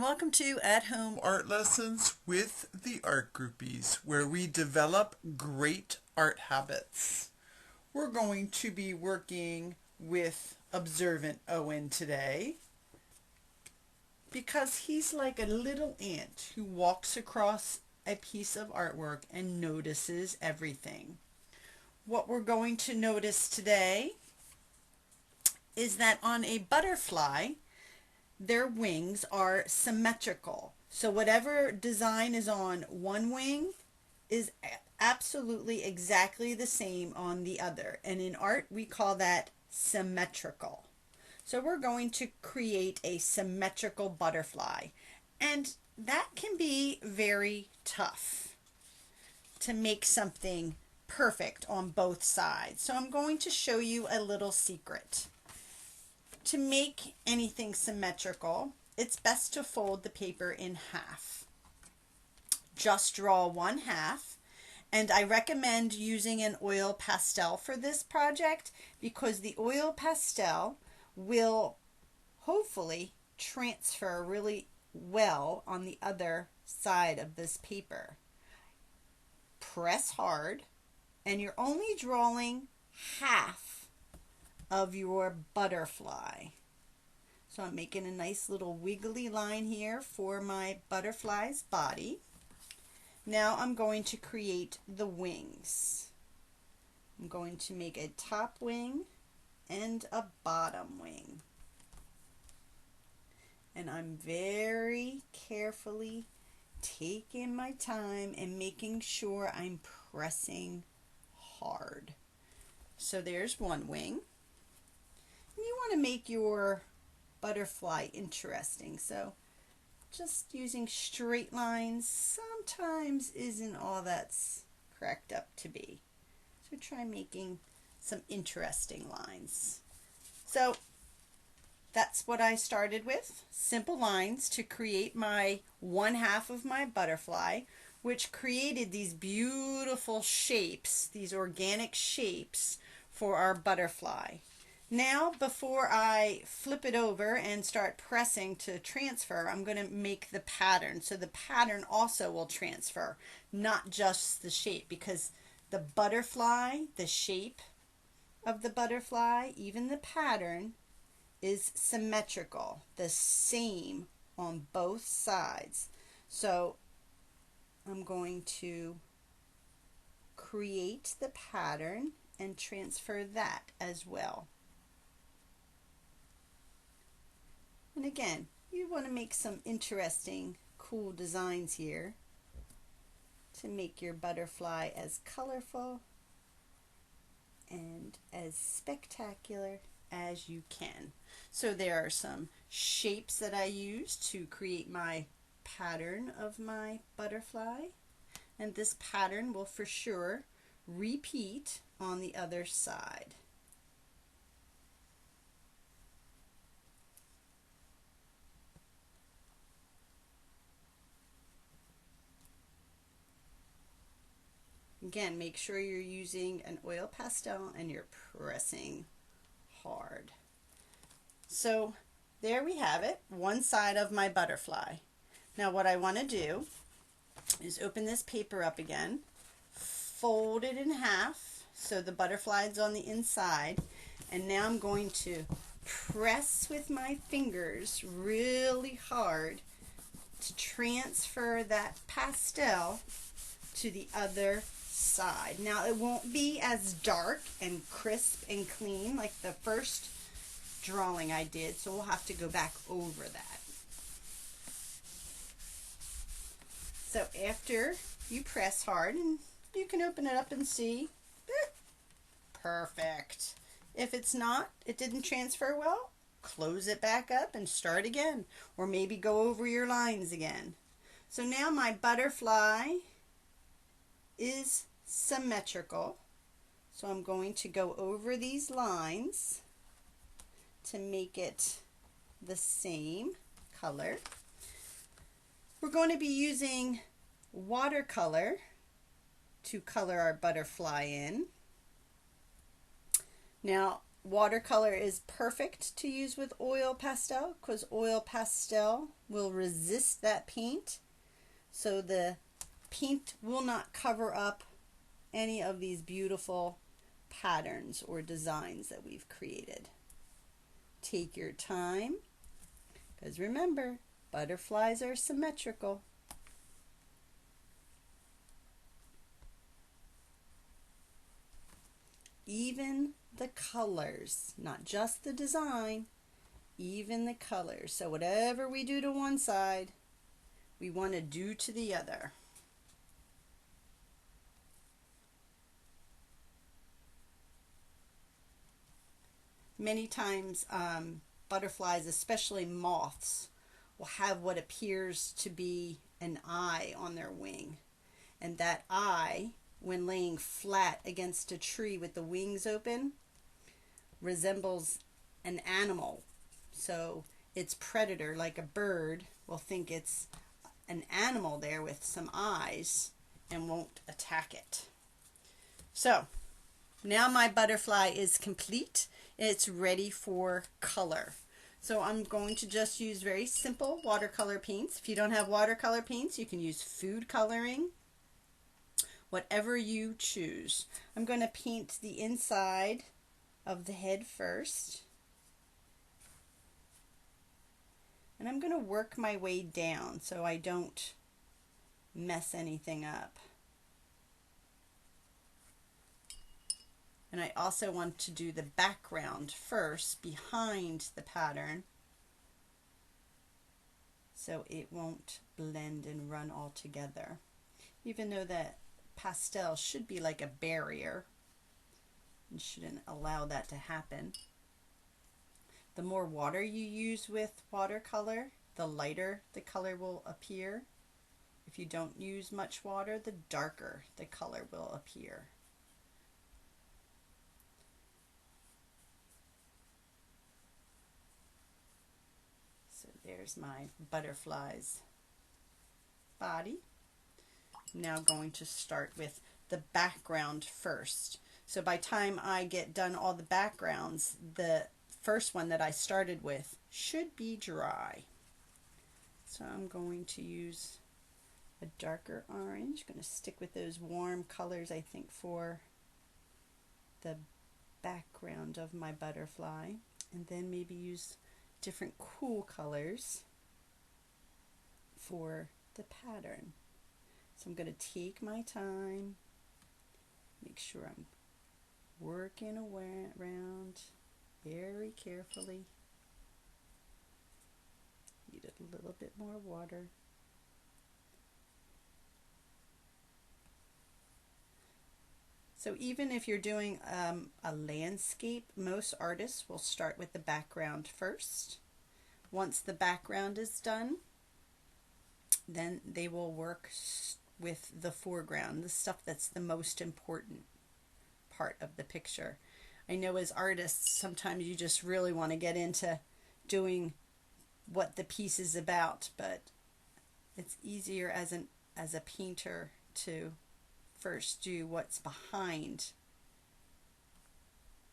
Welcome to At Home Art Lessons with the Art Groupies, where we develop great art habits. We're going to be working with Observant Owen today because he's like a little ant who walks across a piece of artwork and notices everything. What we're going to notice today is that on a butterfly, their wings are symmetrical. So whatever design is on one wing is absolutely exactly the same on the other. And in art, we call that symmetrical. So we're going to create a symmetrical butterfly. And that can be very tough to make something perfect on both sides. So I'm going to show you a little secret. To make anything symmetrical, it's best to fold the paper in half. Just draw one half, and I recommend using an oil pastel for this project because the oil pastel will hopefully transfer really well on the other side of this paper. Press hard, and you're only drawing half of your butterfly. So I'm making a nice little wiggly line here for my butterfly's body. Now I'm going to create the wings. I'm going to make a top wing and a bottom wing. And I'm very carefully taking my time and making sure I'm pressing hard. So there's one wing. You want to make your butterfly interesting, so just using straight lines sometimes isn't all that's cracked up to be. So try making some interesting lines. So that's what I started with, simple lines to create my one half of my butterfly, which created these beautiful shapes, these organic shapes for our butterfly. Now, before I flip it over and start pressing to transfer, I'm going to make the pattern. So the pattern also will transfer, not just the shape, because the butterfly, the shape of the butterfly, even the pattern is symmetrical, the same on both sides. So I'm going to create the pattern and transfer that as well. And again, you want to make some interesting, cool designs here to make your butterfly as colorful and as spectacular as you can. So there are some shapes that I use to create my pattern of my butterfly. And this pattern will for sure repeat on the other side. Again, make sure you're using an oil pastel and you're pressing hard. So there we have it, one side of my butterfly. Now what I want to do is open this paper up again, fold it in half so the butterfly's on the inside, and now I'm going to press with my fingers really hard to transfer that pastel to the other side. Now it won't be as dark and crisp and clean like the first drawing I did, so we'll have to go back over that. So after you press hard, and you can open it up and see, perfect. If it's not, it didn't transfer well, close it back up and start again, or maybe go over your lines again. So now my butterfly is symmetrical, so I'm going to go over these lines to make it the same color. We're going to be using watercolor to color our butterfly in. Now, watercolor is perfect to use with oil pastel because oil pastel will resist that paint, so the paint will not cover up any of these beautiful patterns or designs that we've created. Take your time, because remember, butterflies are symmetrical. Even the colors, not just the design, even the colors. So whatever we do to one side, we want to do to the other. Many times butterflies, especially moths, will have what appears to be an eye on their wing. And that eye, when laying flat against a tree with the wings open, resembles an animal. So its predator, like a bird, will think it's an animal there with some eyes and won't attack it. So now my butterfly is complete. It's ready for color. So I'm going to just use very simple watercolor paints. If you don't have watercolor paints, you can use food coloring, whatever you choose. I'm going to paint the inside of the head first. And I'm going to work my way down so I don't mess anything up. And I also want to do the background first behind the pattern so it won't blend and run all together. Even though that pastel should be like a barrier and shouldn't allow that to happen. The more water you use with watercolor, the lighter the color will appear. If you don't use much water, the darker the color will appear. So there's my butterfly's body. I'm now going to start with the background first. So by time I get done all the backgrounds, the first one that I started with should be dry. So I'm going to use a darker orange. I'm going to stick with those warm colors, I think, for the background of my butterfly, and then maybe use different cool colors for the pattern. So I'm going to take my time, make sure I'm working around very carefully. Need a little bit more water. So even if you're doing a landscape, most artists will start with the background first. Once the background is done, then they will work with the foreground, the stuff that's the most important part of the picture. I know as artists, sometimes you just really want to get into doing what the piece is about, but it's easier as a painter to first do what's behind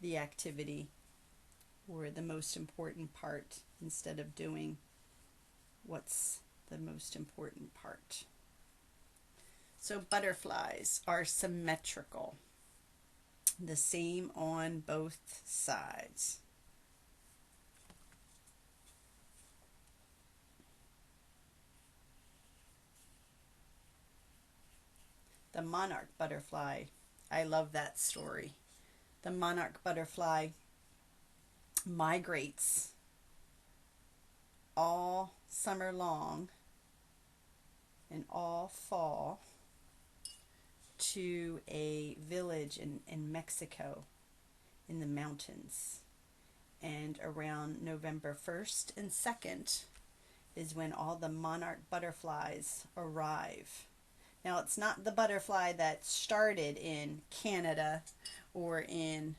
the activity or the most important part instead of doing what's the most important part. So butterflies are symmetrical, the same on both sides. The monarch butterfly, I love that story. The monarch butterfly migrates all summer long and all fall to a village in Mexico in the mountains. And around November 1st and 2nd is when all the monarch butterflies arrive. Now, it's not the butterfly that started in Canada or in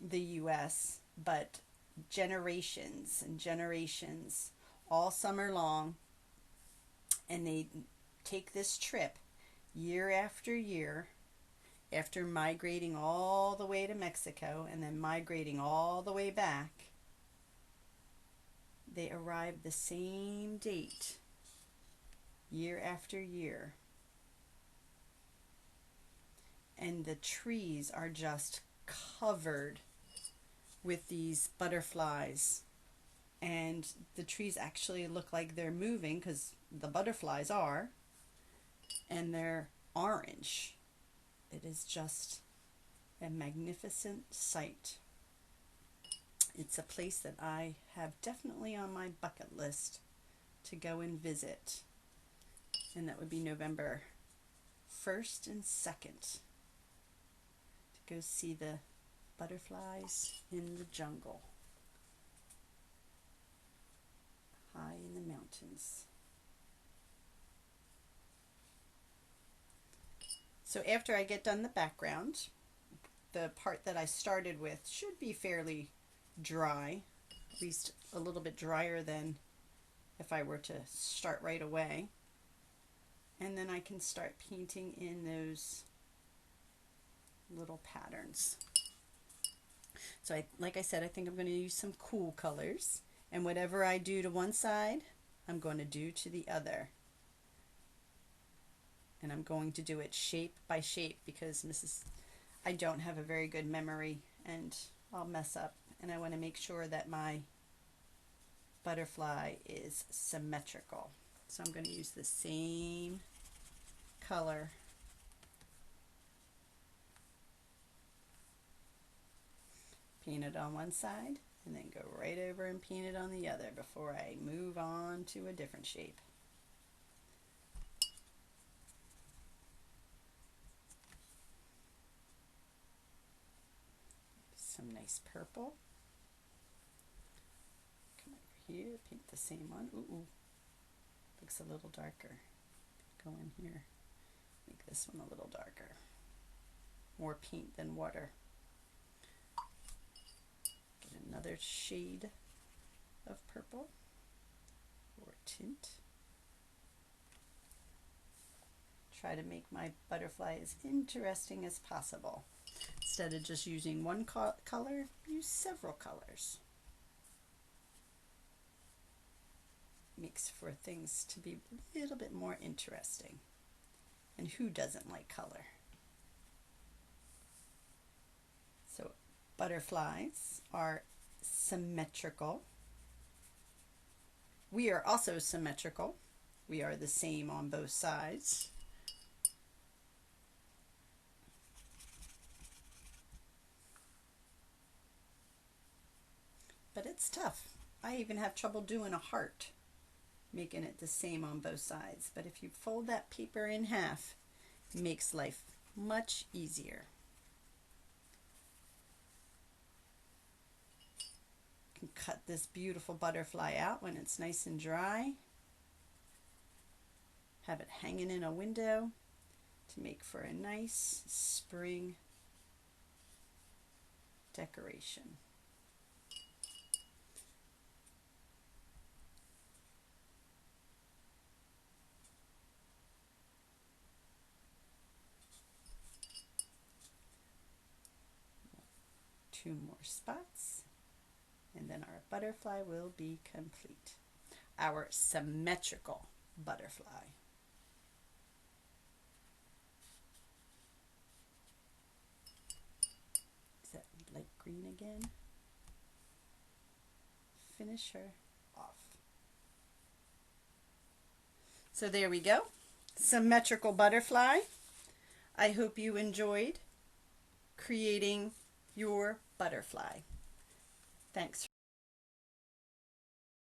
the US, but generations and generations all summer long, and they take this trip year after year. after migrating all the way to Mexico and then migrating all the way back, they arrive the same date year after year. And the trees are just covered with these butterflies. And the trees actually look like they're moving because the butterflies are. And they're orange. It is just a magnificent sight. It's a place that I have definitely on my bucket list to go and visit. And that would be November 1st and 2nd. To go see the butterflies in the jungle. High in the mountains. So after I get done the background, the part that I started with should be fairly dry, at least a little bit drier than if I were to start right away. And then I can start painting in those little patterns. So like I said, I think I'm going to use some cool colors, and whatever I do to one side, I'm going to do to the other. And I'm going to do it shape by shape because I don't have a very good memory and I'll mess up, and I want to make sure that my butterfly is symmetrical. So I'm going to use the same color. Paint it on one side and then go right over and paint it on the other before I move on to a different shape. Some nice purple. Come over here, paint the same one. Ooh, looks a little darker. Go in here, make this one a little darker. More paint than water. Get another shade of purple or tint. Try to make my butterfly as interesting as possible. Instead of just using one color, use several colors. Makes for things to be a little bit more interesting. And who doesn't like color? So butterflies are symmetrical. We are also symmetrical. We are the same on both sides. But it's tough. I even have trouble doing a heart, making it the same on both sides. But if you fold that paper in half, it makes life much easier. You can cut this beautiful butterfly out when it's nice and dry. Have it hanging in a window to make for a nice spring decoration. Two more spots, and then our butterfly will be complete. Our symmetrical butterfly. Is that light green again? Finish her off. So there we go. Symmetrical butterfly. I hope you enjoyed creating your butterfly. Thanks.